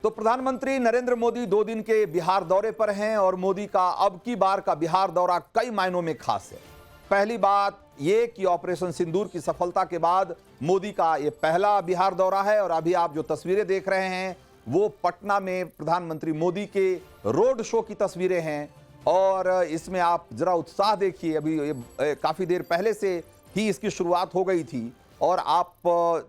तो प्रधानमंत्री नरेंद्र मोदी 2 दिन के बिहार दौरे पर हैं और मोदी का अब की बार का बिहार दौरा कई मायनों में खास है। पहली बात यह कि ऑपरेशन सिंदूर की सफलता के बाद मोदी का यह पहला बिहार दौरा है और अभी आप जो तस्वीरें देख रहे हैं वो पटना में प्रधानमंत्री मोदी के रोड शो की तस्वीरें हैं और इसमें आप जरा उत्साह देखिए। अभी काफी देर पहले से ही इसकी शुरुआत हो गई थी और आप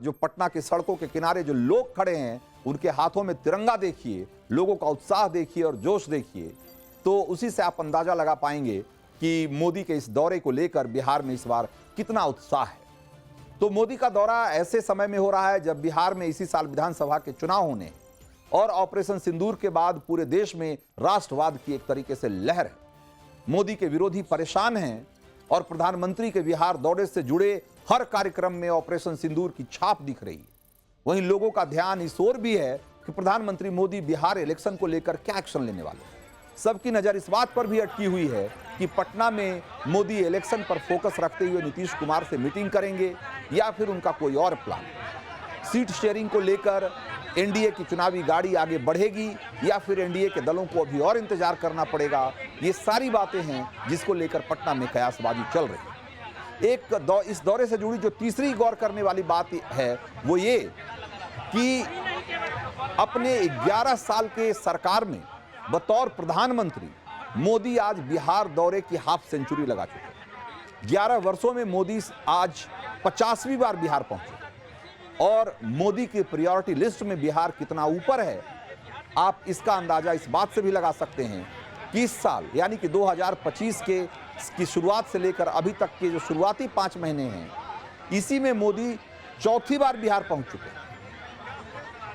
जो पटना के सड़कों के किनारे जो लोग खड़े हैं उनके हाथों में तिरंगा देखिए, लोगों का उत्साह देखिए और जोश देखिए, तो उसी से आप अंदाजा लगा पाएंगे कि मोदी के इस दौरे को लेकर बिहार में इस बार कितना उत्साह है। तो मोदी का दौरा ऐसे समय में हो रहा है जब बिहार में इसी साल विधानसभा के चुनाव होने और ऑपरेशन सिंदूर के बाद पूरे देश में राष्ट्रवाद की एक तरीके से लहर है। मोदी के विरोधी परेशान हैं और प्रधानमंत्री के बिहार दौरे से जुड़े हर कार्यक्रम में ऑपरेशन सिंदूर की छाप दिख रही है। वहीं लोगों का ध्यान इस ओर भी है कि प्रधानमंत्री मोदी बिहार इलेक्शन को लेकर क्या एक्शन लेने वाले हैं। सबकी नजर इस बात पर भी अटकी हुई है कि पटना में मोदी इलेक्शन पर फोकस रखते हुए नीतीश कुमार से मीटिंग करेंगे या फिर उनका कोई और प्लान। सीट शेयरिंग को लेकर एनडीए की चुनावी गाड़ी आगे बढ़ेगी या फिर एनडीए के दलों को अभी और इंतजार करना पड़ेगा। ये सारी बातें हैं जिसको लेकर पटना में कयासबाजी चल रही है। इस दौरे से जुड़ी जो तीसरी गौर करने वाली बात है वो ये कि अपने 11 साल के सरकार में बतौर प्रधानमंत्री मोदी आज बिहार दौरे की हाफ सेंचुरी लगा चुके। 11 वर्षों में मोदी आज 50वीं बार बिहार पहुंचे और मोदी की प्रायोरिटी लिस्ट में बिहार कितना ऊपर है आप इसका अंदाजा इस बात से भी लगा सकते हैं कि इस साल यानी कि 2025 की शुरुआत से लेकर अभी तक के जो शुरुआती 5 महीने हैं इसी में मोदी चौथी बार बिहार पहुंच चुके हैं।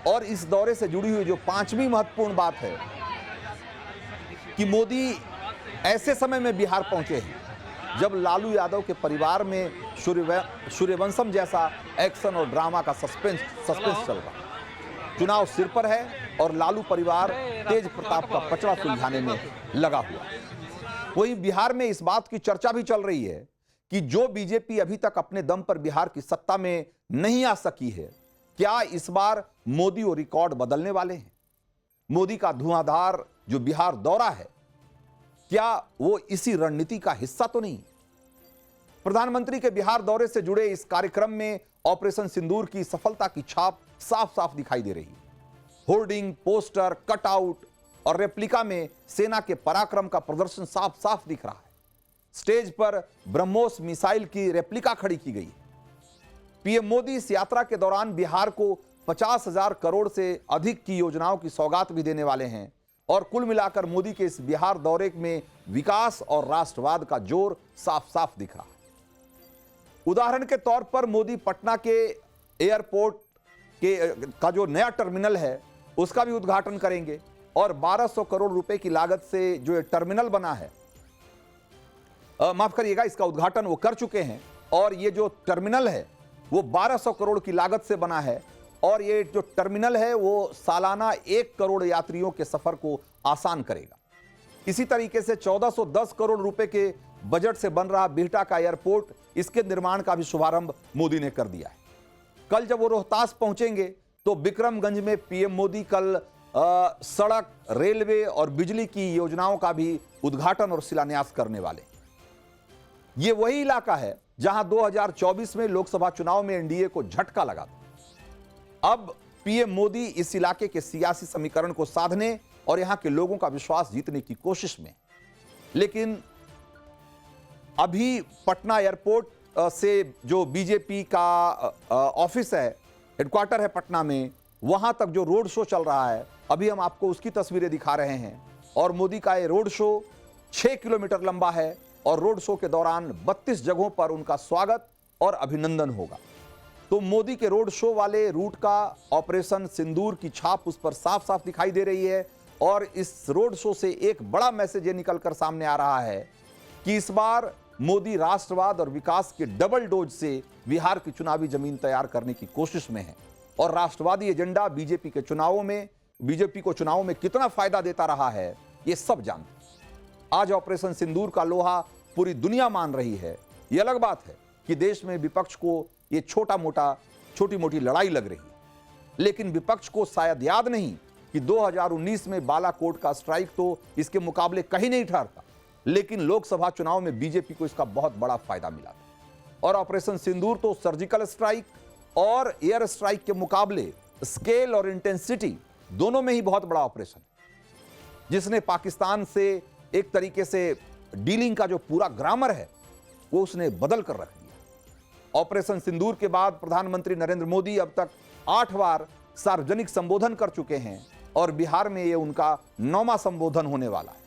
और इस दौरे से जुड़ी हुई जो 5वीं महत्वपूर्ण बात है कि मोदी ऐसे समय में बिहार पहुंचे हैं जब लालू यादव के परिवार में सूर्यवंशम जैसा एक्शन और ड्रामा का सस्पेंस चल रहा है। चुनाव सिर पर है और लालू परिवार तेज प्रताप का पचड़ा सुलझाने में लगा हुआ है। वहीं बिहार में इस बात की चर्चा भी चल रही है कि जो बीजेपी अभी तक अपने दम पर बिहार की सत्ता में नहीं आ सकी है, क्या इस बार मोदी वो रिकॉर्ड बदलने वाले हैं। मोदी का धुआंधार जो बिहार दौरा है क्या वो इसी रणनीति का हिस्सा तो नहीं। प्रधानमंत्री के बिहार दौरे से जुड़े इस कार्यक्रम में ऑपरेशन सिंदूर की सफलता की छाप साफ साफ दिखाई दे रही है। होर्डिंग, पोस्टर, कटआउट और रेप्लिका में सेना के पराक्रम का प्रदर्शन साफ साफ दिख रहा है। स्टेज पर ब्रह्मोस मिसाइल की रेप्लिका खड़ी की गई है। पीएम मोदी इस यात्रा के दौरान बिहार को 50,000 करोड़ से अधिक की योजनाओं की सौगात भी देने वाले हैं और कुल मिलाकर मोदी के इस बिहार दौरे में विकास और राष्ट्रवाद का जोर साफ साफ दिख रहा है। उदाहरण के तौर पर मोदी पटना के एयरपोर्ट का जो नया टर्मिनल है उसका भी उद्घाटन करेंगे और 1200 करोड़ रुपए की लागत से जो टर्मिनल बना है, माफ करिएगा, इसका उद्घाटन वो कर चुके हैं और ये जो टर्मिनल है वो 1200 करोड़ की लागत से बना है और ये जो टर्मिनल है वो सालाना 1 करोड़ यात्रियों के सफर को आसान करेगा। इसी तरीके से 1410 करोड़ रुपए के बजट से बन रहा बिहटा का एयरपोर्ट, इसके निर्माण का भी शुभारंभ मोदी ने कर दिया है। कल जब वो रोहतास पहुंचेंगे तो बिक्रमगंज में पीएम मोदी कल सड़क, रेलवे और बिजली की योजनाओं का भी उद्घाटन और शिलान्यास करने वाले। ये वही इलाका है जहां 2024 में लोकसभा चुनाव में एनडीए को झटका लगा था। अब पीएम मोदी इस इलाके के सियासी समीकरण को साधने और यहां के लोगों का विश्वास जीतने की कोशिश में। लेकिन अभी पटना एयरपोर्ट से जो बीजेपी का ऑफिस है, हेडक्वार्टर है पटना में, वहां तक जो रोड शो चल रहा है अभी हम आपको उसकी तस्वीरें दिखा रहे हैं। और मोदी का ये रोड शो 6 किलोमीटर लंबा है और रोड शो के दौरान 32 जगहों पर उनका स्वागत और अभिनंदन होगा। तो मोदी के रोड शो वाले रूट का ऑपरेशन सिंदूर की छाप उस पर साफ साफ दिखाई दे रही है। और इस रोड शो से एक बड़ा मैसेज ये निकलकर सामने आ रहा है कि इस बार मोदी राष्ट्रवाद और विकास के डबल डोज से बिहार की चुनावी जमीन तैयार करने की कोशिश में है। और राष्ट्रवादी एजेंडा बीजेपी को चुनावों में कितना फायदा देता रहा है ये सब जानते हैं। आज ऑपरेशन सिंदूर का लोहा पूरी दुनिया मान रही है। यह अलग बात है कि देश में विपक्ष को ये छोटी मोटी लड़ाई लग रही है, लेकिन विपक्ष को शायद याद नहीं कि 2019 में बालाकोट का स्ट्राइक तो इसके मुकाबले कहीं नहीं ठहरता, लेकिन लोकसभा चुनाव में बीजेपी को इसका बहुत बड़ा फायदा मिला था। और ऑपरेशन सिंदूर तो सर्जिकल स्ट्राइक और एयर स्ट्राइक के मुकाबले स्केल और इंटेंसिटी दोनों में ही बहुत बड़ा ऑपरेशन, जिसने पाकिस्तान से एक तरीके से डीलिंग का जो पूरा ग्रामर है वो उसने बदल कर रख दिया। ऑपरेशन सिंदूर के बाद प्रधानमंत्री नरेंद्र मोदी अब तक 8 बार सार्वजनिक संबोधन कर चुके हैं और बिहार में ये उनका 9वां संबोधन होने वाला है।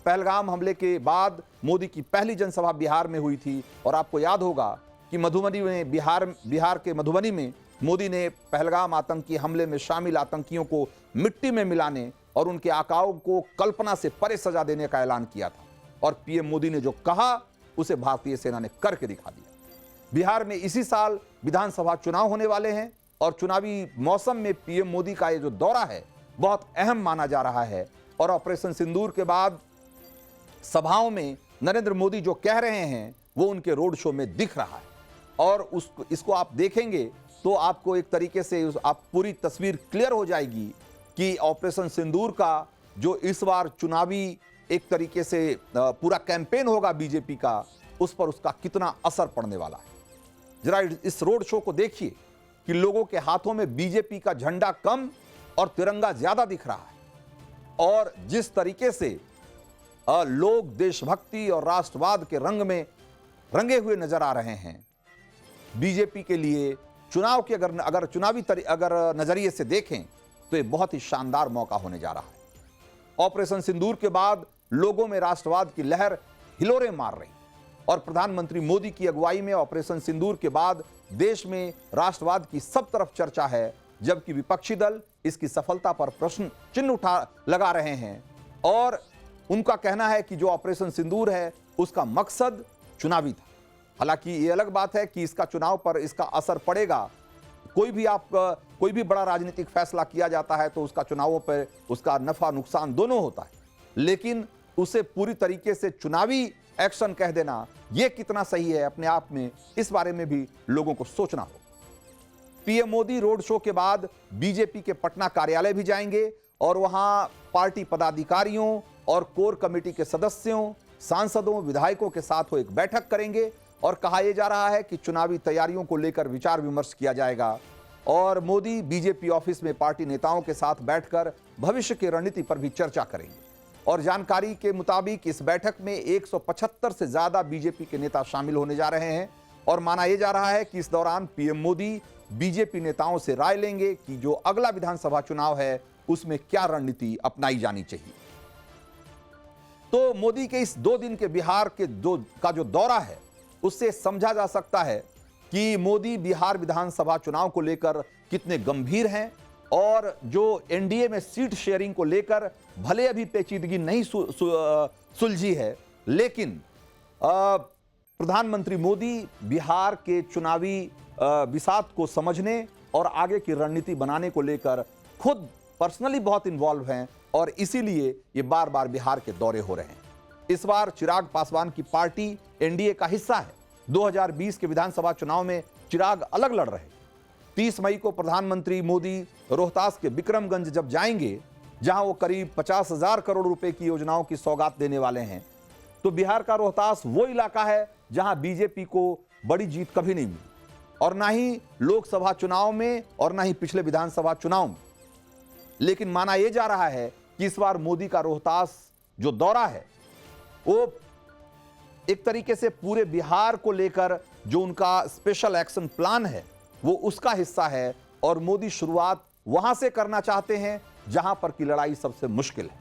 पहलगाम हमले के बाद मोदी की पहली जनसभा बिहार में हुई थी और आपको याद होगा कि मधुबनी में बिहार के मधुबनी में मोदी ने पहलगाम आतंकी हमले में शामिल आतंकियों को मिट्टी में मिलाने और उनके आकाओं को कल्पना से परे सजा देने का ऐलान किया था। और पीएम मोदी ने जो कहा उसे भारतीय सेना ने करके दिखा दिया। बिहार में इसी साल विधानसभा चुनाव होने वाले हैं और चुनावी मौसम में पीएम मोदी का ये जो दौरा है बहुत अहम माना जा रहा है। और ऑपरेशन सिंदूर के बाद सभाओं में नरेंद्र मोदी जो कह रहे हैं वो उनके रोड शो में दिख रहा है और इसको आप देखेंगे तो आपको एक तरीके से आप पूरी तस्वीर क्लियर हो जाएगी कि ऑपरेशन सिंदूर का जो इस बार चुनावी एक तरीके से पूरा कैंपेन होगा बीजेपी का, उस पर उसका कितना असर पड़ने वाला है। जरा इस रोड शो को देखिए कि लोगों के हाथों में बीजेपी का झंडा कम और तिरंगा ज्यादा दिख रहा है और जिस तरीके से लोग देशभक्ति और राष्ट्रवाद के रंग में रंगे हुए नजर आ रहे हैं। बीजेपी के लिए चुनाव के अगर चुनावी नजरिए से देखें तो ये बहुत ही शानदार मौका होने जा रहा है। ऑपरेशन सिंदूर के बाद लोगों में राष्ट्रवाद की लहर हिलोरे मार रही और प्रधानमंत्री मोदी की अगुवाई में ऑपरेशन सिंदूर के बाद देश में राष्ट्रवाद की सब तरफ चर्चा है, जबकि विपक्षी दल इसकी सफलता पर प्रश्न चिन्ह लगा रहे हैं और उनका कहना है कि जो ऑपरेशन सिंदूर है उसका मकसद चुनावी था। हालांकि ये अलग बात है कि इसका चुनाव पर इसका असर पड़ेगा। कोई भी बड़ा राजनीतिक फैसला किया जाता है तो उसका चुनावों पर उसका नफा नुकसान दोनों होता है, लेकिन उसे पूरी तरीके से चुनावी एक्शन कह देना यह कितना सही है अपने आप में, इस बारे में भी लोगों को सोचना होगा। पीएम मोदी रोड शो के बाद बीजेपी के पटना कार्यालय भी जाएंगे और वहां पार्टी पदाधिकारियों और कोर कमेटी के सदस्यों, सांसदों, विधायकों के साथ वो एक बैठक करेंगे और कहा यह जा रहा है कि चुनावी तैयारियों को लेकर विचार विमर्श किया जाएगा और मोदी बीजेपी ऑफिस में पार्टी नेताओं के साथ बैठकर भविष्य की रणनीति पर भी चर्चा करेंगे। और जानकारी के मुताबिक इस बैठक में 175 से ज्यादा बीजेपी के नेता शामिल होने जा रहे हैं और माना यह जा रहा है कि इस दौरान पीएम मोदी बीजेपी नेताओं से राय लेंगे कि जो अगला विधानसभा चुनाव है उसमें क्या रणनीति अपनाई जानी चाहिए। तो मोदी के इस 2 दिन के बिहार के जो दौरा है उससे समझा जा सकता है कि मोदी बिहार विधानसभा चुनाव को लेकर कितने गंभीर हैं और जो एनडीए में सीट शेयरिंग को लेकर भले अभी पेचीदगी नहीं सुलझी है, लेकिन प्रधानमंत्री मोदी बिहार के चुनावी विषाद को समझने और आगे की रणनीति बनाने को लेकर खुद पर्सनली बहुत इन्वॉल्व हैं और इसीलिए ये बार बार बिहार के दौरे हो रहे हैं। इस बार चिराग पासवान की पार्टी एनडीए का हिस्सा है। 2020 के विधानसभा चुनाव में चिराग अलग लड़ रहे। 30 मई को प्रधानमंत्री मोदी रोहतास के बिक्रमगंज जब जाएंगे, जहां वो करीब 50,000 करोड़ रुपए की योजनाओं की सौगात देने वाले हैं, तो बिहार का रोहतास वो इलाका है जहां बीजेपी को बड़ी जीत कभी नहीं मिली और ना ही लोकसभा चुनाव में और ना ही पिछले विधानसभा चुनाव में। लेकिन माना यह जा रहा है कि इस बार मोदी का रोहतास जो दौरा है वो एक तरीके से पूरे बिहार को लेकर जो उनका स्पेशल एक्शन प्लान है वो उसका हिस्सा है और मोदी शुरुआत वहां से करना चाहते हैं जहां पर की लड़ाई सबसे मुश्किल है।